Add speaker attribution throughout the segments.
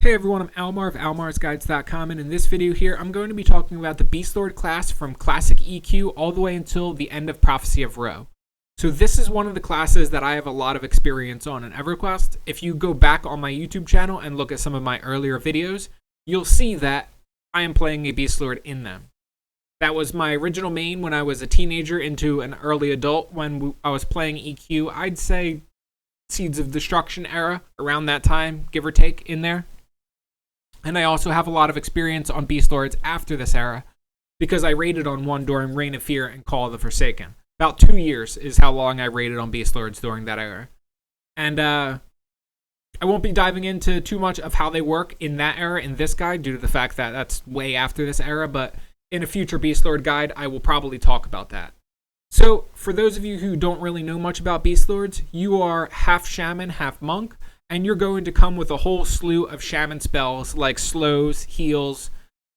Speaker 1: Hey everyone, I'm Almar of almarsguides.com, and in this video here, I'm going to be talking about the Beastlord class from Classic EQ all the way until the end of Prophecy of Ro. So this is one of the classes that I have a lot of experience on in Everquest. If you go back on my YouTube channel and look at some of my earlier videos, you'll see that I am playing a Beastlord in them. That was my original main when I was a teenager into an early adult when I was playing EQ. I'd say Seeds of Destruction era, around that time, give or take, in there. And I also have a lot of experience on Beastlords after this era because I raided on one during Reign of Fear and Call of the Forsaken. About 2 years is how long I raided on Beastlords during that era. And I won't be diving into too much of how they work in that era in this guide due to the fact that that's way after this era, but in a future Beastlord guide, I will probably talk about that. So, for those of you who don't really know much about Beastlords, you are half shaman, half monk, and you're going to come with a whole slew of shaman spells like slows, heals,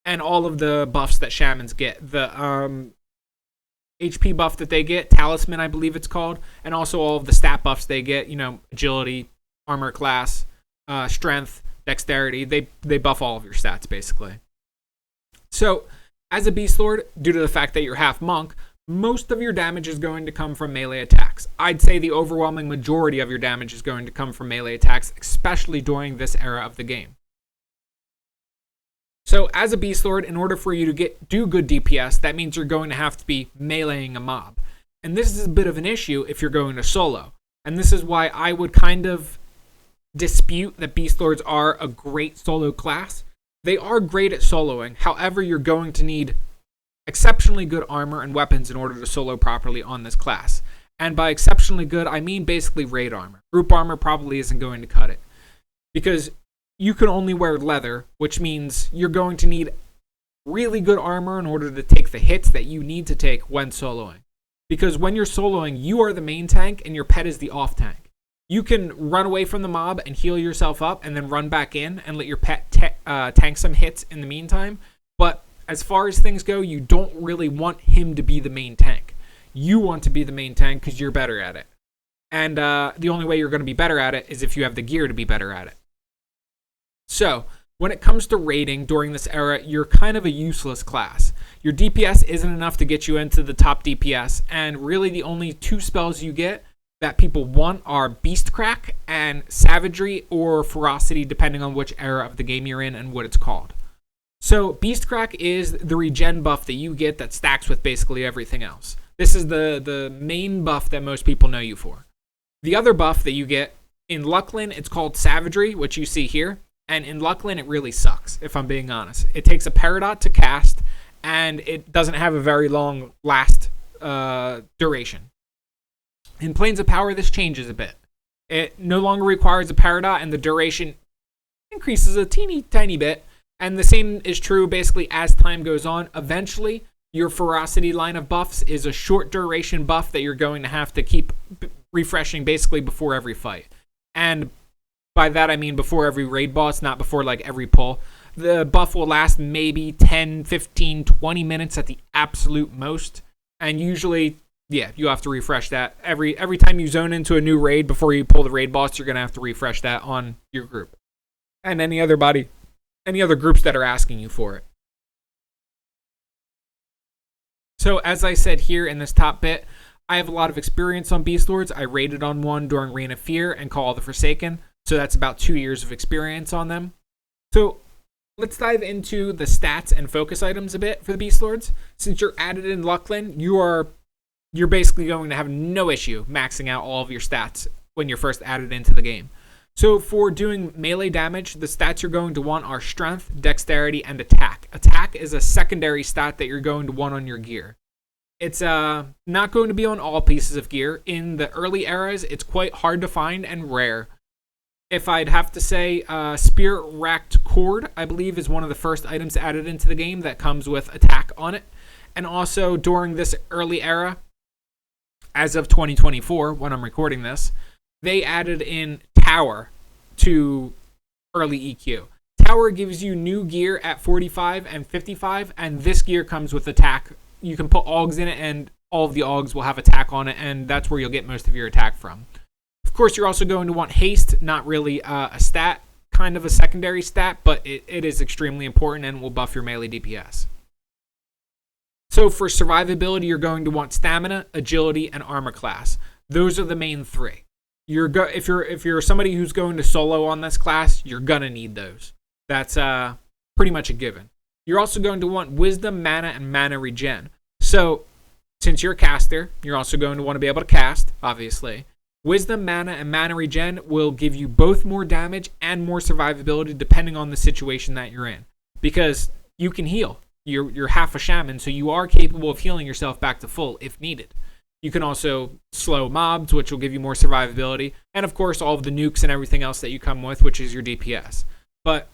Speaker 1: and all of the buffs that shamans get. The HP buff that they get, Talisman I believe it's called, and also all of the stat buffs they get, agility, armor class, strength, dexterity. They buff all of your stats basically. So, as a Beastlord, due to the fact that you're half monk, most of your damage is going to come from melee attacks. I'd say the overwhelming majority of your damage is going to come from melee attacks, especially during this era of the game. So as a Beastlord, in order for you to do good DPS, that means you're going to have to be meleeing a mob. And this is a bit of an issue if you're going to solo. And this is why I would kind of dispute that Beastlords are a great solo class. They are great at soloing, however, you're going to need exceptionally good armor and weapons in order to solo properly on this class. And by exceptionally good, I mean basically raid armor. Group armor probably isn't going to cut it. Because you can only wear leather, which means you're going to need really good armor in order to take the hits that you need to take when soloing. Because when you're soloing, you are the main tank and your pet is the off tank. You can run away from the mob and heal yourself up and then run back in and let your pet tank some hits in the meantime. But as far as things go, you don't really want him to be the main tank. You want to be the main tank because you're better at it. And the only way you're going to be better at it is if you have the gear to be better at it. So, when it comes to raiding during this era, you're kind of a useless class. Your DPS isn't enough to get you into the top DPS, and really the only two spells you get that people want are Beast Crack and Savagery or Ferocity, depending on which era of the game you're in and what it's called. So, Beast Crack is the regen buff that you get that stacks with basically everything else. This is the main buff that most people know you for. The other buff that you get, in Lucklin, it's called Savagery, which you see here. And in Lucklin, it really sucks, if I'm being honest. It takes a Peridot to cast, and it doesn't have a very long last duration. In Plains of Power, this changes a bit. It no longer requires a Peridot, and the duration increases a teeny tiny bit. And the same is true basically as time goes on. Eventually, your Ferocity line of buffs is a short duration buff that you're going to have to keep refreshing basically before every fight. And by that I mean before every raid boss, not before like every pull. The buff will last maybe 10, 15, 20 minutes at the absolute most. And usually, yeah, you have to refresh that. Every time you zone into a new raid before you pull the raid boss, you're going to have to refresh that on your group. And any other groups that are asking you for it. So as I said here in this top bit, I have a lot of experience on Beastlords. I raided on one during Reign of Fear and Call of the Forsaken. So that's about 2 years of experience on them. So let's dive into the stats and focus items a bit for the Beastlords. Since you're added in Lucklin, you're basically going to have no issue maxing out all of your stats when you're first added into the game. So for doing melee damage, the stats you're going to want are Strength, Dexterity, and Attack. Attack is a secondary stat that you're going to want on your gear. It's not going to be on all pieces of gear. In the early eras, it's quite hard to find and rare. If I'd have to say, Spirit-Racked Cord, I believe, is one of the first items added into the game that comes with Attack on it. And also, during this early era, as of 2024, when I'm recording this, they added in Tower to early EQ. Tower gives you new gear at 45 and 55, and this gear comes with Attack. You can put Augs in it, and all of the Augs will have Attack on it, and that's where you'll get most of your attack from. Of course, you're also going to want Haste, not really a stat, kind of a secondary stat, but it is extremely important and will buff your melee DPS. So for survivability, you're going to want stamina, agility, and armor class. Those are the main three. If you're somebody who's going to solo on this class, you're gonna need those. That's pretty much a given. You're also going to want wisdom, mana, and mana regen. So since you're a caster, you're also going to want to be able to cast, obviously. Wisdom, mana, and mana regen will give you both more damage and more survivability depending on the situation that you're in. Because you can heal. You're half a shaman, so you are capable of healing yourself back to full if needed. You can also slow mobs, which will give you more survivability. And of course, all of the nukes and everything else that you come with, which is your DPS. But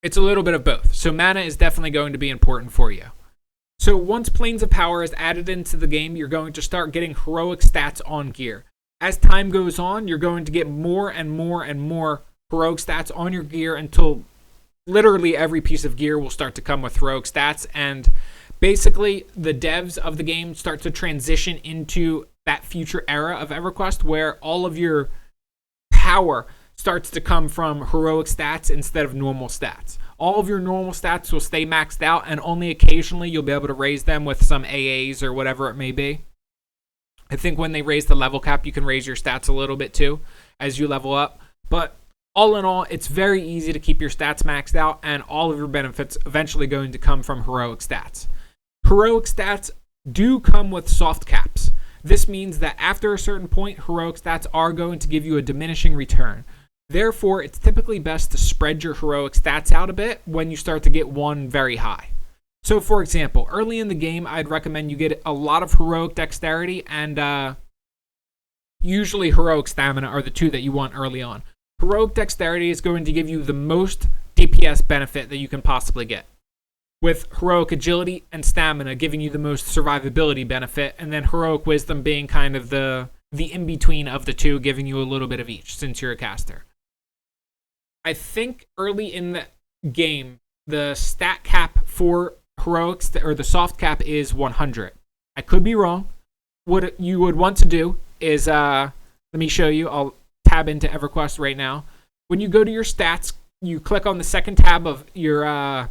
Speaker 1: it's a little bit of both. So mana is definitely going to be important for you. So once Planes of Power is added into the game, you're going to start getting heroic stats on gear. As time goes on, you're going to get more and more and more heroic stats on your gear until literally every piece of gear will start to come with heroic stats. And basically, the devs of the game start to transition into that future era of Everquest where all of your power starts to come from heroic stats instead of normal stats. All of your normal stats will stay maxed out, and only occasionally you'll be able to raise them with some AAs or whatever it may be. I think when they raise the level cap, you can raise your stats a little bit too as you level up. But all in all, it's very easy to keep your stats maxed out, and all of your benefits eventually going to come from heroic stats. Heroic stats do come with soft caps. This means that after a certain point, heroic stats are going to give you a diminishing return. Therefore, it's typically best to spread your heroic stats out a bit when you start to get one very high. So, for example, early in the game, I'd recommend you get a lot of heroic dexterity and usually heroic stamina are the two that you want early on. Heroic dexterity is going to give you the most DPS benefit that you can possibly get, with heroic agility and stamina giving you the most survivability benefit, and then heroic wisdom being kind of the in-between of the two, giving you a little bit of each since you're a caster. I think early in the game, the stat cap for heroics, or the soft cap, is 100. I could be wrong. What you would want to do is, let me show you. I'll tab into Everquest right now. When you go to your stats, you click on the second tab of your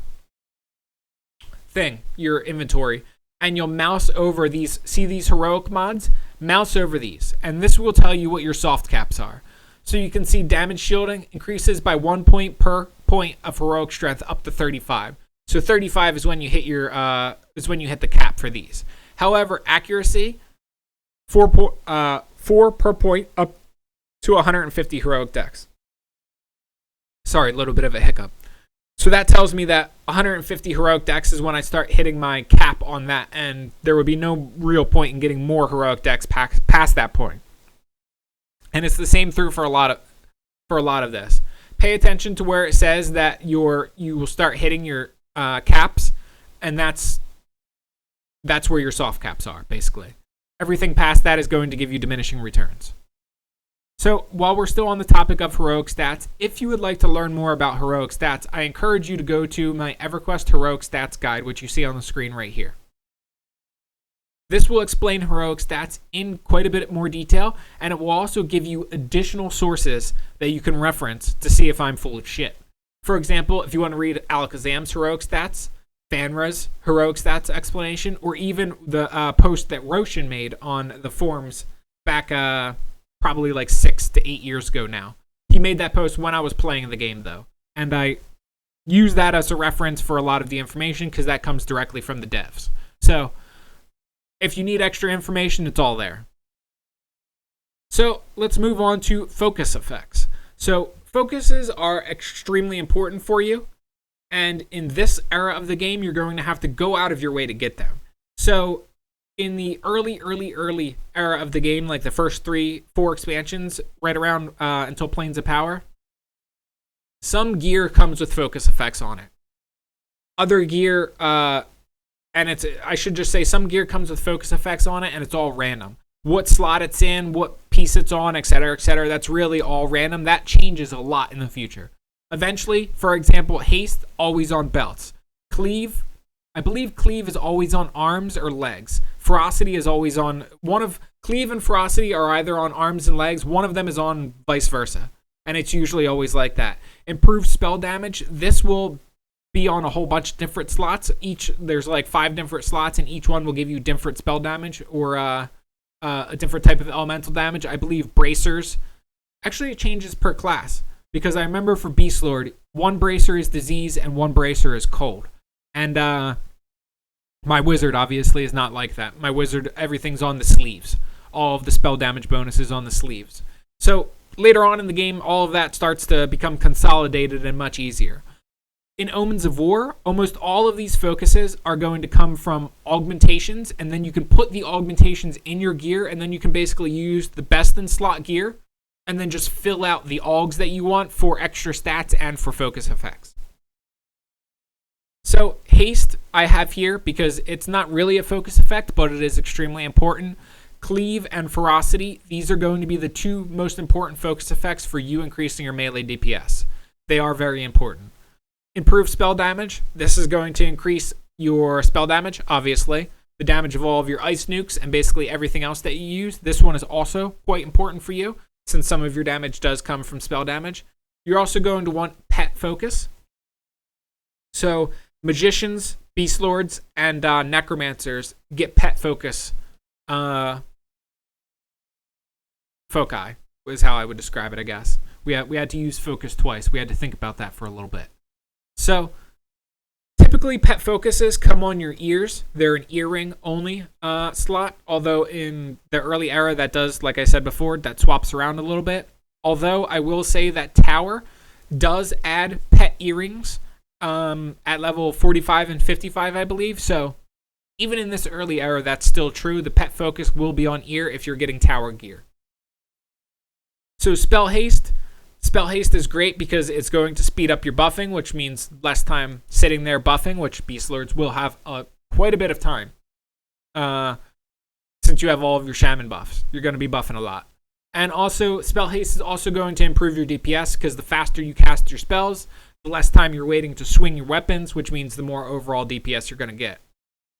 Speaker 1: your inventory, and you'll mouse over these. See these heroic mods? Mouse over these, and this will tell you what your soft caps are. So you can see damage shielding increases by 1 point per point of heroic strength up to 35. So 35 is when you hit the cap for these. However, accuracy 4 per point up to 150 heroic dex. Sorry, a little bit of a hiccup. So that tells me that 150 heroic dex is when I start hitting my cap on that, and there would be no real point in getting more heroic dex past that point. And it's the same for a lot of this. Pay attention to where it says that you will start hitting your caps, and that's where your soft caps are, basically. Everything past that is going to give you diminishing returns. So while we're still on the topic of heroic stats, if you would like to learn more about heroic stats, I encourage you to go to my Everquest Heroic Stats Guide, which you see on the screen right here. This will explain heroic stats in quite a bit more detail, and it will also give you additional sources that you can reference to see if I'm full of shit. For example, if you want to read Alakazam's heroic stats, Fanra's heroic stats explanation, or even the post that Roshan made on the forums back probably like 6 to 8 years ago now. He made that post when I was playing the game, though, and I use that as a reference for a lot of the information because that comes directly from the devs. So if you need extra information, it's all there. So let's move on to focus effects. So focuses are extremely important for you, and in this era of the game, you're going to have to go out of your way to get them. So in the early era of the game, like the first 3-4 expansions, right around until Planes of Power, some gear comes with focus effects on it. Other gear, I should just say some gear comes with focus effects on it, and it's all random. What slot it's in, what piece it's on, etc., that's really all random. That changes a lot in the future. Eventually, for example, haste, always on belts. Cleave, I believe cleave is always on arms or legs. Ferocity is always on, cleave and ferocity are either on arms and legs. One of them is on vice versa. and it's usually always like that. Improved spell damage, this will be on a whole bunch of different slots. There's like 5 different slots, and each one will give you different spell damage or a different type of elemental damage. I believe bracers. Actually, it changes per class, because I remember for Beastlord, 1 bracer is disease and 1 bracer is cold. And my wizard obviously is not like that. My wizard, everything's on the sleeves. All of the spell damage bonuses on the sleeves. So later on in the game, all of that starts to become consolidated and much easier. In Omens of War, almost all of these focuses are going to come from augmentations, and then you can put the augmentations in your gear, and then you can basically use the best in slot gear, and then just fill out the augs that you want for extra stats and for focus effects. So haste I have here because it's not really a focus effect, but it is extremely important. Cleave and ferocity, these are going to be the 2 most important focus effects for you increasing your melee DPS. They are very important. Improved spell damage, this is going to increase your spell damage, obviously. The damage of all of your ice nukes and basically everything else that you use. This one is also quite important for you, since some of your damage does come from spell damage. You're also going to want pet focus. So magicians, beastlords, and necromancers get pet focus. Foci is how I would describe it, I guess. We had to use focus twice. We had to think about that for a little bit. So typically pet focuses come on your ears. They're an earring only slot, although in the early era that does, like I said before, that swaps around a little bit. Although I will say that Tower does add pet earrings at level 45 and 55, I believe. So even in this early era, that's still true. The pet focus will be on ear if you're getting Tower gear. So spell haste. Spell haste is great because it's going to speed up your buffing, which means less time sitting there buffing, which Beastlords will have quite a bit of time. Since you have all of your shaman buffs, you're going to be buffing a lot. And also, spell haste is also going to improve your DPS because the faster you cast your spells, the less time you're waiting to swing your weapons, which means the more overall DPS you're going to get.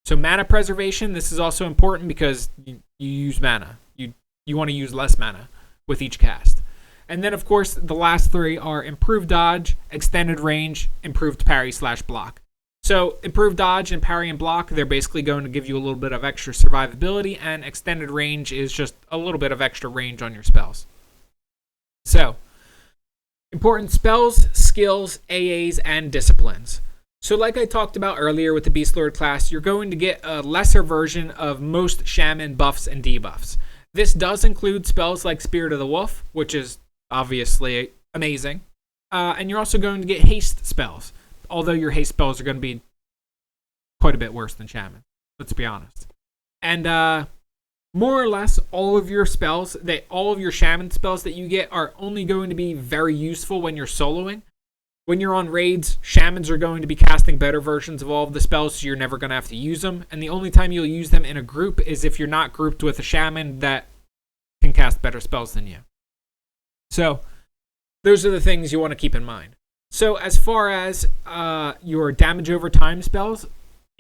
Speaker 1: So mana preservation, this is also important because you use mana. You want to use less mana with each cast. And then, of course, the last 3 are improved dodge, extended range, improved parry/block. So improved dodge and parry and block, they're basically going to give you a little bit of extra survivability, and extended range is just a little bit of extra range on your spells. So, important spells, skills, AAs, and disciplines. So like I talked about earlier with the Beastlord class, you're going to get a lesser version of most shaman buffs and debuffs. This does include spells like Spirit of the Wolf, which is obviously amazing. And you're also going to get haste spells, although your haste spells are going to be quite a bit worse than shaman, let's be honest. And more or less all of your spells, all of your shaman spells that you get are only going to be very useful when you're soloing. When you're on raids, shamans are going to be casting better versions of all of the spells, so you're never going to have to use them. And the only time you'll use them in a group is if you're not grouped with a shaman that can cast better spells than you. So those are the things you want to keep in mind. So as far as your damage over time spells,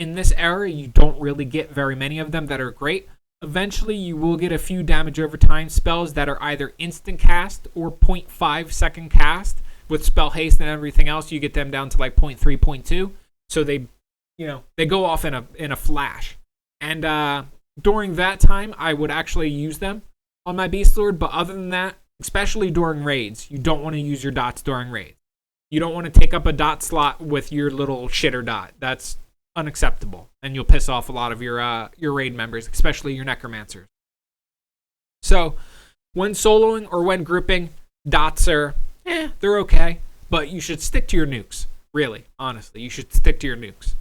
Speaker 1: in this era, you don't really get very many of them that are great. Eventually, you will get a few damage over time spells that are either instant cast or 0.5 second cast. With spell haste and everything else, you get them down to like 0.3, 0.2. So they go off in a flash. And during that time, I would actually use them on my Beastlord. But other than that, especially during raids, you don't want to use your dots during raids. You don't want to take up a dot slot with your little shitter dot. That's unacceptable, and you'll piss off a lot of your raid members, especially your necromancers. So, when soloing or when grouping, dots are, they're okay, but you should stick to your nukes. Really, honestly, you should stick to your nukes.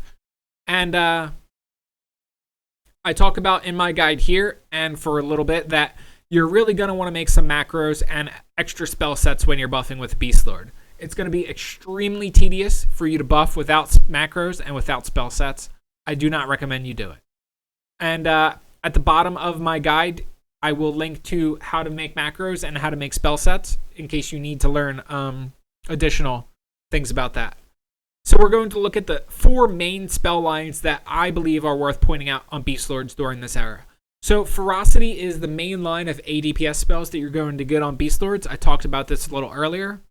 Speaker 1: And I talk about in my guide here, and for a little bit, that you're really going to want to make some macros and extra spell sets when you're buffing with Beastlord. It's going to be extremely tedious for you to buff without macros and without spell sets. I do not recommend you do it. And at the bottom of my guide, I will link to how to make macros and how to make spell sets in case you need to learn additional things about that. So we're going to look at the 4 main spell lines that I believe are worth pointing out on Beastlords during this era. So Ferocity is the main line of ADPS spells that you're going to get on Beastlords. I talked about this a little earlier.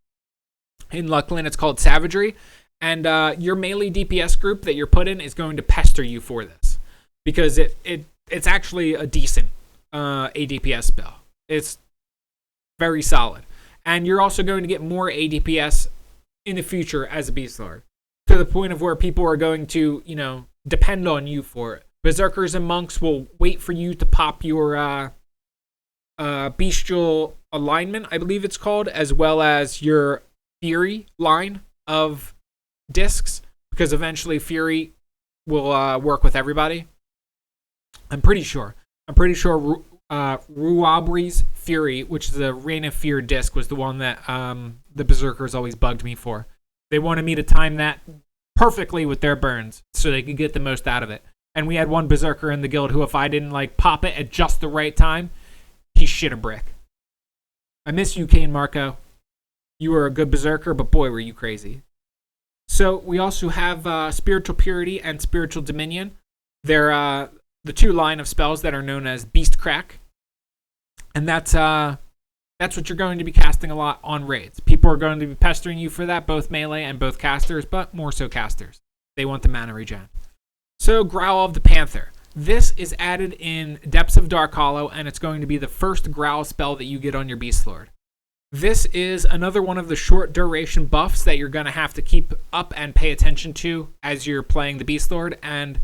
Speaker 1: In Luckland, it's called Savagery. And your melee DPS group that you're put in is going to pester you for this. Because it's actually a decent ADPS spell. It's very solid. And you're also going to get more ADPS in the future as a Beastlord. To the point of where people are going to, depend on you for it. Berserkers and monks will wait for you to pop your bestial alignment, I believe it's called, as well as your Fury line of discs, because eventually Fury will work with everybody. I'm pretty sure Ruabri's Fury, which is the Reign of Fear disc, was the one that the Berserkers always bugged me for. They wanted me to time that perfectly with their burns so they could get the most out of it. And we had one Berserker in the guild who, if I didn't pop it at just the right time, he shit a brick. I miss you, Kane Marco. You were a good Berserker, but boy, were you crazy. So we also have Spiritual Purity and Spiritual Dominion. They're the two line of spells that are known as Beast Crack. And that's what you're going to be casting a lot on raids. People are going to be pestering you for that, both melee and both casters, but more so casters. They want the mana regen. So Growl of the Panther. This is added in Depths of Dark Hollow, and it's going to be the first Growl spell that you get on your Beastlord. This is another one of the short duration buffs that you're going to have to keep up and pay attention to as you're playing the Beastlord, and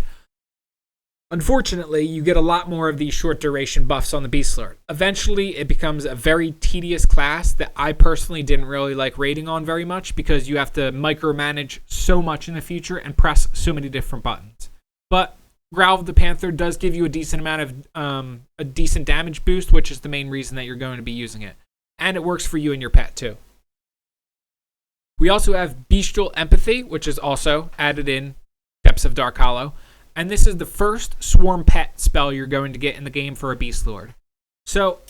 Speaker 1: unfortunately, you get a lot more of these short duration buffs on the Beastlord. Eventually, it becomes a very tedious class that I personally didn't really like raiding on very much because you have to micromanage so much in the future and press so many different buttons. But Growl of the Panther does give you a decent amount of a decent damage boost, which is the main reason that you're going to be using it. And it works for you and your pet too. We also have Bestial Empathy, which is also added in Depths of Dark Hollow. And this is the first Swarm Pet spell you're going to get in the game for a Beastlord. So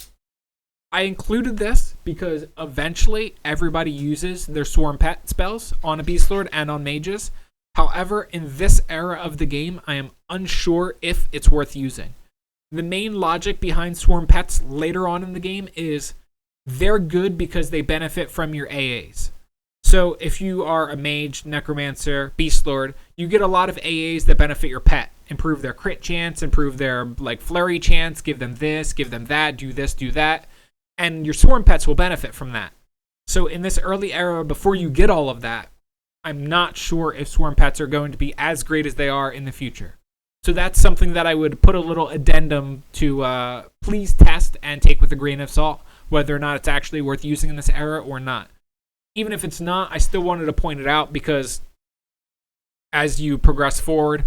Speaker 1: I included this because eventually everybody uses their Swarm Pet spells on a Beastlord and on mages. However, in this era of the game, I am unsure if it's worth using. The main logic behind Swarm Pets later on in the game is they're good because they benefit from your AAs. So if you are a mage, necromancer, Beastlord, you get a lot of AAs that benefit your pet. Improve their crit chance, improve their flurry chance, give them this, give them that, do this, do that. And your Swarm Pets will benefit from that. So in this early era, before you get all of that, I'm not sure if Swarm Pets are going to be as great as they are in the future. So that's something that I would put a little addendum to please test and take with a grain of salt, whether or not it's actually worth using in this era or not. Even if it's not, I still wanted to point it out because as you progress forward,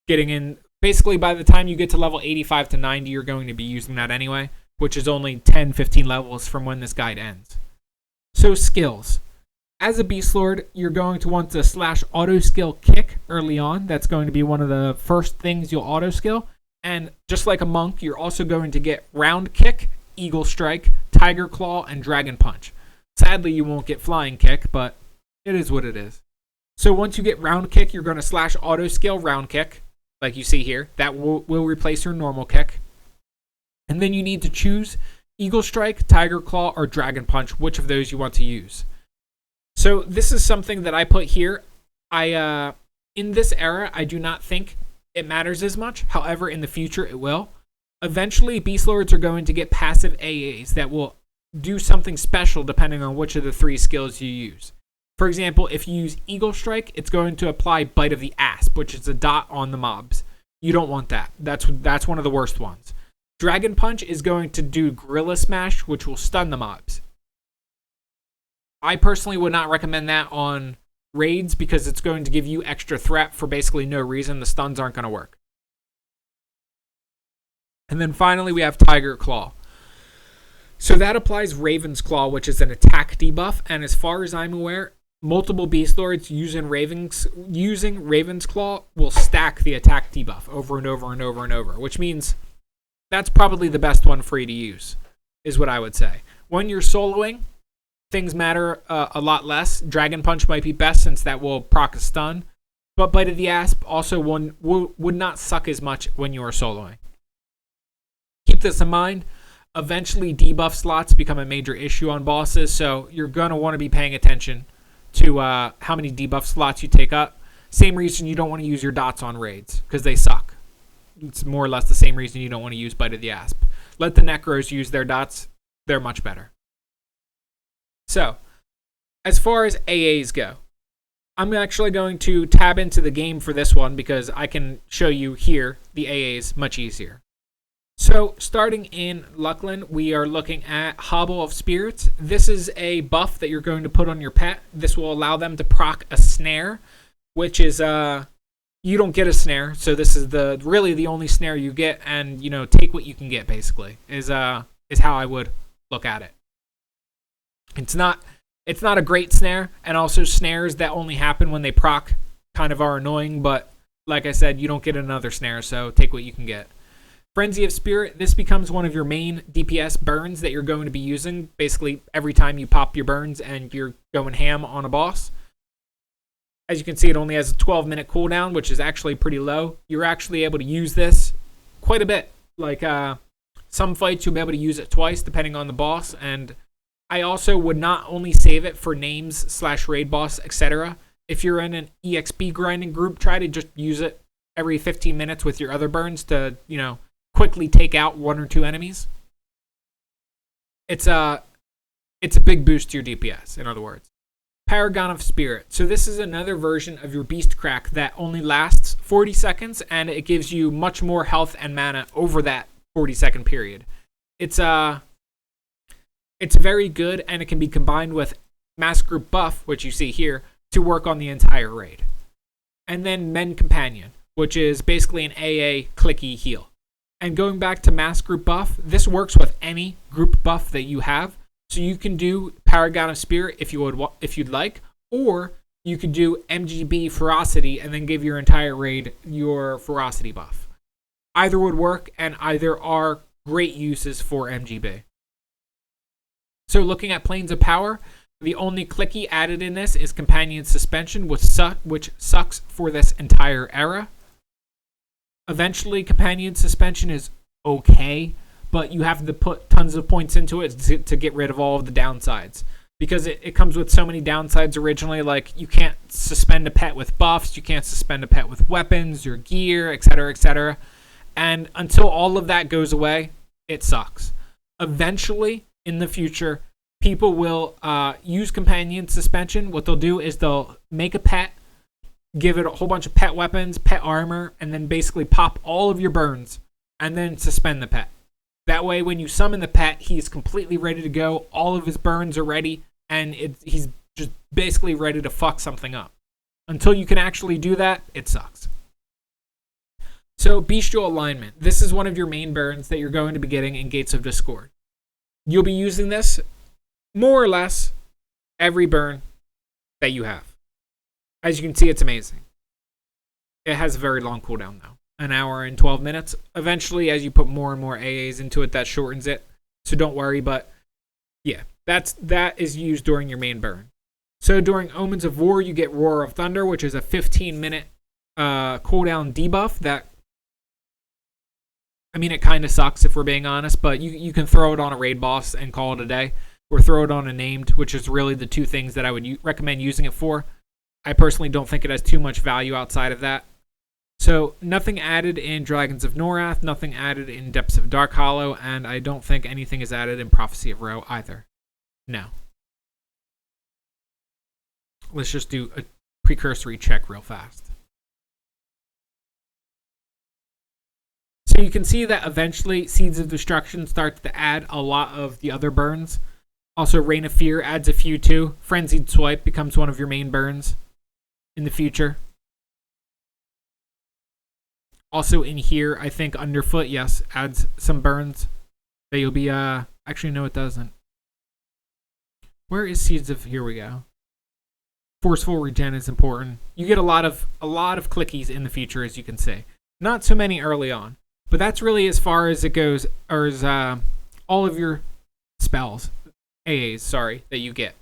Speaker 1: getting in, basically by the time you get to level 85 to 90, you're going to be using that anyway, which is only 10, 15 levels from when this guide ends. So skills. As a Beastlord, you're going to want to slash auto skill kick early on. That's going to be one of the first things you'll auto skill. And just like a monk, you're also going to get round kick, eagle strike, tiger claw, and dragon punch. Sadly, you won't get flying kick, but it is what it is. So once you get round kick, you're going to slash auto skill round kick, like you see here. That will replace your normal kick. And then you need to choose eagle strike, tiger claw, or dragon punch, which of those you want to use. So this is something that I put here. In this era, I do not think it matters as much. However, in the future, it will. Eventually, Beastlords are going to get passive AAs that will do something special depending on which of the three skills you use. For example, if you use Eagle Strike, it's going to apply Bite of the Asp, which is a dot on the mobs. You don't want that. That's one of the worst ones. Dragon Punch is going to do Gorilla Smash, which will stun the mobs. I personally would not recommend that on raids because it's going to give you extra threat for basically no reason. The stuns aren't going to work. And then finally, we have Tiger Claw. So that applies Raven's Claw, which is an attack debuff. And as far as I'm aware, multiple Beastlords using Raven's Claw will stack the attack debuff over and over and over and over, which means that's probably the best one for you to use, is what I would say. When you're soloing, things matter a lot less. Dragon Punch might be best since that will proc a stun, but Bite of the Asp also would not suck as much when you are soloing. keep this in mind. Eventually, debuff slots become a major issue on bosses, so you're going to want to be paying attention to how many debuff slots you take up. Same reason you don't want to use your dots on raids, because they suck. It's more or less the same reason you don't want to use Bite of the Asp. Let the Necros use their dots. They're much better. So, as far as AAs go, I'm actually going to tab into the game for this one because I can show you here the AAs much easier. So, starting in Luckland, we are looking at Hobble of Spirits. This is a buff that you're going to put on your pet. This will allow them to proc a snare, which is, you don't get a snare, so this is really the only snare you get, and, take what you can get, basically, is how I would look at it. It's not a great snare, and also snares that only happen when they proc kind of are annoying, but like I said, you don't get another snare, so take what you can get. Frenzy of Spirit, this becomes one of your main DPS burns that you're going to be using, basically every time you pop your burns and you're going ham on a boss. As you can see, it only has a 12-minute cooldown, which is actually pretty low. You're actually able to use this quite a bit. Like, some fights you'll be able to use it twice, depending on the boss, and I also would not only save it for names / raid boss, etc. If you're in an EXP grinding group, try to just use it every 15 minutes with your other burns to, quickly take out 1 or 2 enemies. It's a big boost to your DPS, in other words. Paragon of Spirit. So this is another version of your Beast Crack that only lasts 40 seconds, and it gives you much more health and mana over that 40-second period. It's very good, and it can be combined with Mass Group Buff, which you see here, to work on the entire raid. And then Men Companion, which is basically an AA clicky heal. And going back to Mass Group Buff, this works with any group buff that you have. So you can do Paragon of Spirit if you'd like, or you could do MGB Ferocity and then give your entire raid your Ferocity buff. Either would work, and either are great uses for MGB. So looking at Planes of Power, the only clicky added in this is Companion Suspension, which sucks for this entire era. Eventually, Companion Suspension is okay, but you have to put tons of points into it to get rid of all of the downsides. Because it comes with so many downsides originally, like you can't suspend a pet with buffs, you can't suspend a pet with weapons, your gear, etc., etc. And until all of that goes away, it sucks. Eventually, in the future, people will use Companion Suspension. What they'll do is they'll make a pet, give it a whole bunch of pet weapons, pet armor, and then basically pop all of your burns, and then suspend the pet. That way, when you summon the pet, he's completely ready to go, all of his burns are ready, and he's just basically ready to fuck something up. Until you can actually do that, it sucks. So, Bestial Alignment. This is one of your main burns that you're going to be getting in Gates of Discord. You'll be using this, more or less, every burn that you have. As you can see, it's amazing. It has a very long cooldown, though. 1 hour and 12 minutes. Eventually, as you put more and more AAs into it, that shortens it. So don't worry, but yeah, that is used during your main burn. So during Omens of War, you get Roar of Thunder, which is a 15-minute cooldown debuff that, I mean, it kind of sucks if we're being honest, but you can throw it on a raid boss and call it a day, or throw it on a named, which is really the two things that I would recommend using it for. I personally don't think it has too much value outside of that. So nothing added in Dragons of Norath, nothing added in Depths of Dark Hollow, and I don't think anything is added in Prophecy of Ro either. No. Let's just do a precursory check real fast. So you can see that eventually Seeds of Destruction starts to add a lot of the other burns. Also, Reign of Fear adds a few too. Frenzied Swipe becomes one of your main burns in the future. Also in here, I think Underfoot, yes, adds some burns that you'll be, actually, no, it doesn't. Where is Seeds of, here we go. Forceful Regen is important. You get a lot of clickies in the future, as you can see. Not so many early on, but that's really as far as it goes, or as all of your spells, AAs, sorry, that you get.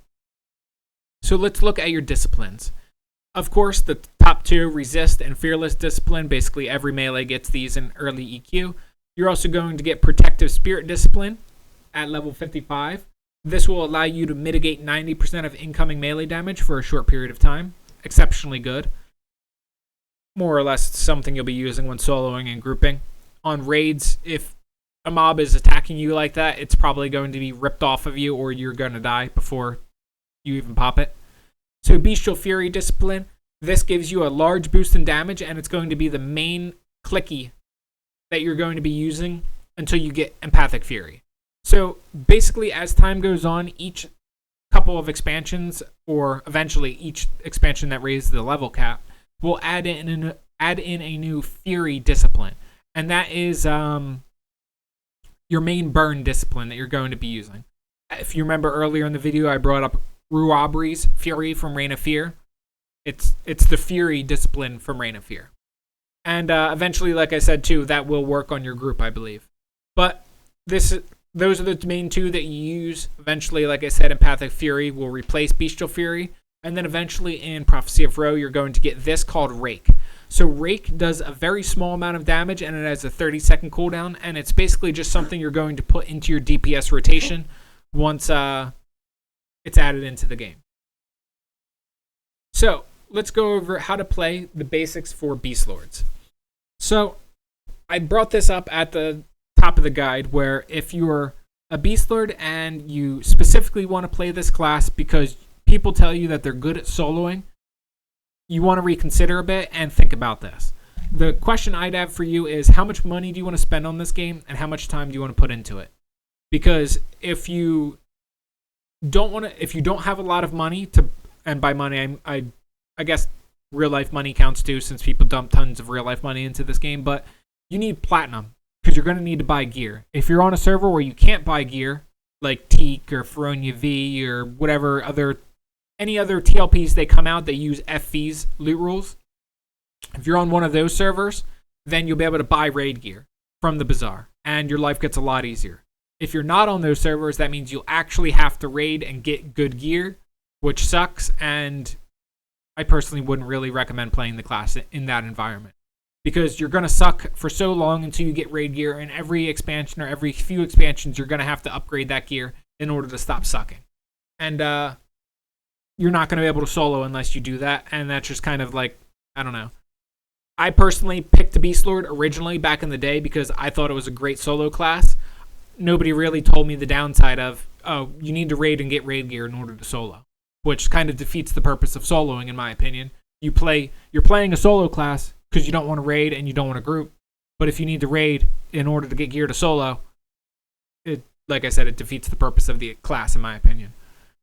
Speaker 1: So let's look at your disciplines. Of course, the top two, Resist and Fearless Discipline. Basically, every melee gets these in early EQ. You're also going to get Protective Spirit Discipline at level 55. This will allow you to mitigate 90% of incoming melee damage for a short period of time. Exceptionally good. More or less something you'll be using when soloing and grouping. On raids, if a mob is attacking you like that, it's probably going to be ripped off of you or you're going to die before you even pop it. So Bestial Fury Discipline, this gives you a large boost in damage, and it's going to be the main clicky that you're going to be using until you get Empathic Fury. So basically, as time goes on, each couple of expansions, or eventually each expansion that raises the level cap, will add in a new Fury discipline, and that is your main burn discipline that you're going to be using. If you remember earlier in the video, I brought up Ruabri's Fury from Reign of Fear. It's the Fury discipline from Reign of Fear. And eventually, like I said too, that will work on your group, I believe. But those are the main two that you use. Eventually, like I said, Empathic Fury will replace Bestial Fury. And then eventually in Prophecy of Ro, you're going to get this called Rake. So Rake does a very small amount of damage, and it has a 30-second cooldown. And it's basically just something you're going to put into your DPS rotation once it's added into the game. So let's go over how to play the basics for Beastlords. So I brought this up at the top of the guide, where if you're a Beastlord and you specifically want to play this class because people tell you that they're good at soloing, you want to reconsider a bit and think about this. The question I'd have for you is, how much money do you want to spend on this game and how much time do you want to put into it? Because if you don't have a lot of money to, and by money I guess real life money counts too, since people dump tons of real life money into this game, but you need platinum because you're going to need to buy gear. If you're on a server where you can't buy gear, like Teak or Feronia V or whatever any other TLPs they come out, they use FV's loot rules. If you're on one of those servers, then you'll be able to buy raid gear from the bazaar, and your life gets a lot easier. If you're not on those servers, that means you'll actually have to raid and get good gear, which sucks, and I personally wouldn't really recommend playing the class in that environment, because you're going to suck for so long until you get raid gear, and every expansion or every few expansions, you're going to have to upgrade that gear in order to stop sucking. And you're not going to be able to solo unless you do that, and that's just kind of like, I don't know. I personally picked the Beastlord originally back in the day because I thought it was a great solo class. Nobody really told me the downside of, oh, you need to raid and get raid gear in order to solo, which kind of defeats the purpose of soloing, in my opinion. You're playing a solo class because you don't want to raid and you don't want to group, but if you need to raid in order to get gear to solo, like I said, it defeats the purpose of the class, in my opinion.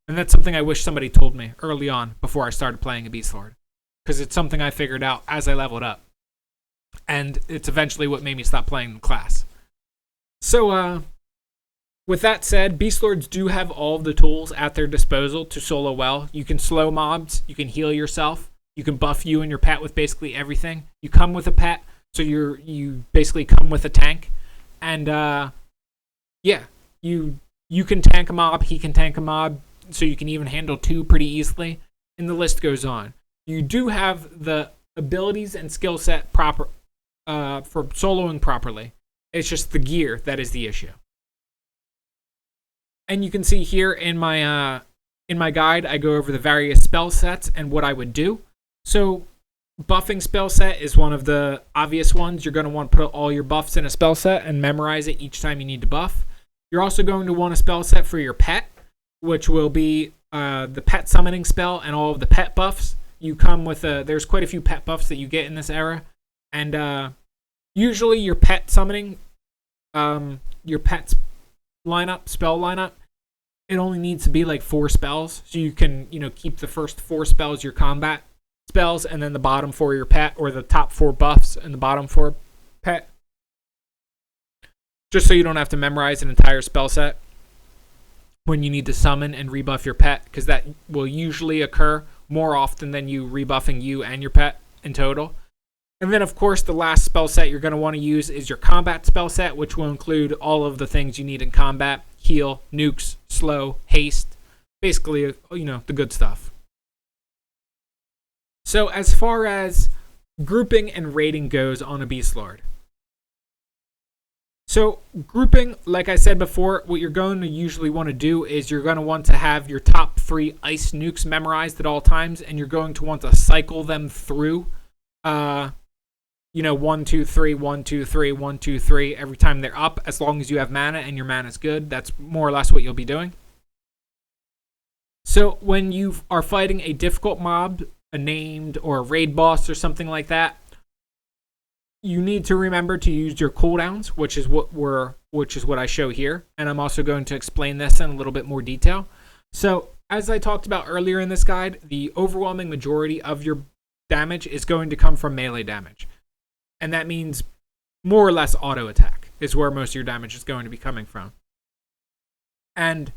Speaker 1: And that's something I wish somebody told me early on before I started playing a Beastlord, because it's something I figured out as I leveled up, and it's eventually what made me stop playing the class. So, with that said, Beastlords do have all of the tools at their disposal to solo well. You can slow mobs, you can heal yourself, you can buff you and your pet with basically everything. You come with a pet, so you basically come with a tank, and yeah, you can tank a mob, he can tank a mob, so you can even handle two pretty easily, and the list goes on. You do have the abilities and skill set proper for soloing properly. It's just the gear that is the issue. And you can see here in my guide, I go over the various spell sets and what I would do. So buffing spell set is one of the obvious ones. You're going to want to put all your buffs in a spell set and memorize it each time you need to buff. You're also going to want a spell set for your pet, which will be the pet summoning spell and all of the pet buffs. You come with there's quite a few pet buffs that you get in this era, and usually your pet summoning, your pet's spell lineup, it only needs to be like 4 spells, so you can keep the first 4 spells your combat spells, and then the bottom 4 your pet, or the top 4 buffs and the bottom 4 pet, just so you don't have to memorize an entire spell set when you need to summon and rebuff your pet, because that will usually occur more often than you rebuffing you and your pet in total. And then, of course, the last spell set you're going to want to use is your combat spell set, which will include all of the things you need in combat: heal, nukes, slow, haste, basically, the good stuff. So as far as grouping and raiding goes on a Beastlord, So grouping, like I said before, what you're going to usually want to do is you're going to want to have your top 3 ice nukes memorized at all times, and you're going to want to cycle them through, 1, 2, 3, 1, 2, 3, 1, 2, 3 every time they're up, as long as you have mana and your mana is good. That's more or less what you'll be doing. So when you are fighting a difficult mob, a named or a raid boss or something like that, you need to remember to use your cooldowns, which is what I show here, and I'm also going to explain this in a little bit more detail. So, as I talked about earlier in this guide, the overwhelming majority of your damage is going to come from melee damage, and that means more or less auto attack is where most of your damage is going to be coming from. And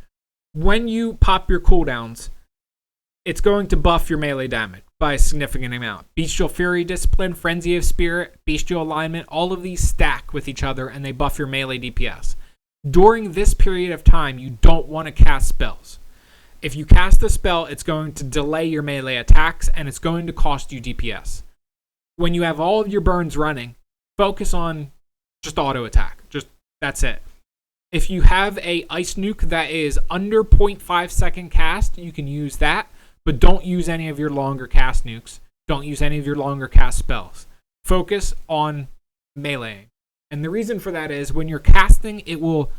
Speaker 1: when you pop your cooldowns, it's going to buff your melee damage by a significant amount. Bestial Fury Discipline, Frenzy of Spirit, Bestial Alignment, all of these stack with each other and they buff your melee DPS. During this period of time, you don't want to cast spells. If you cast a spell, it's going to delay your melee attacks and it's going to cost you DPS. When you have all of your burns running, focus on just auto attack. That's it. If you have a ice nuke that is under 0.5 second cast, you can use that. But don't use any of your longer cast nukes. Don't use any of your longer cast spells. Focus on meleeing. And the reason for that is when you're casting, it will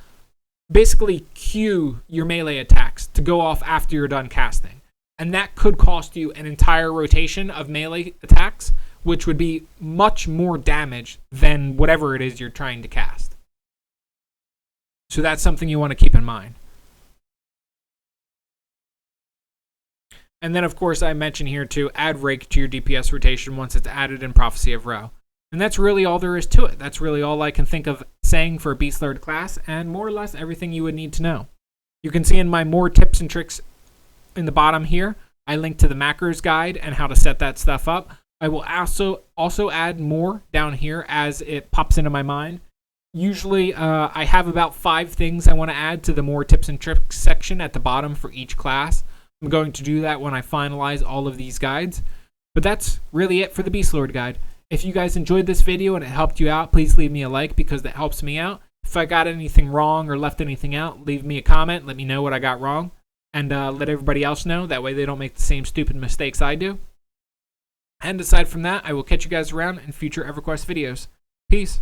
Speaker 1: basically cue your melee attacks to go off after you're done casting. And that could cost you an entire rotation of melee attacks, which would be much more damage than whatever it is you're trying to cast. So that's something you want to keep in mind. And then, of course, I mentioned here to add Rake to your DPS rotation once it's added in Prophecy of Ra. And that's really all there is to it. That's really all I can think of saying for a Beastlord class, and more or less everything you would need to know. You can see in my more tips and tricks in the bottom here, I link to the macros guide and how to set that stuff up. I will also add more down here as it pops into my mind. Usually, I have about 5 things I want to add to the more tips and tricks section at the bottom for each class. I'm going to do that when I finalize all of these guides. But that's really it for the Beastlord guide. If you guys enjoyed this video and it helped you out, please leave me a like because that helps me out. If I got anything wrong or left anything out, leave me a comment. Let me know what I got wrong. And let everybody else know. That way they don't make the same stupid mistakes I do. And aside from that, I will catch you guys around in future Everquest videos. Peace.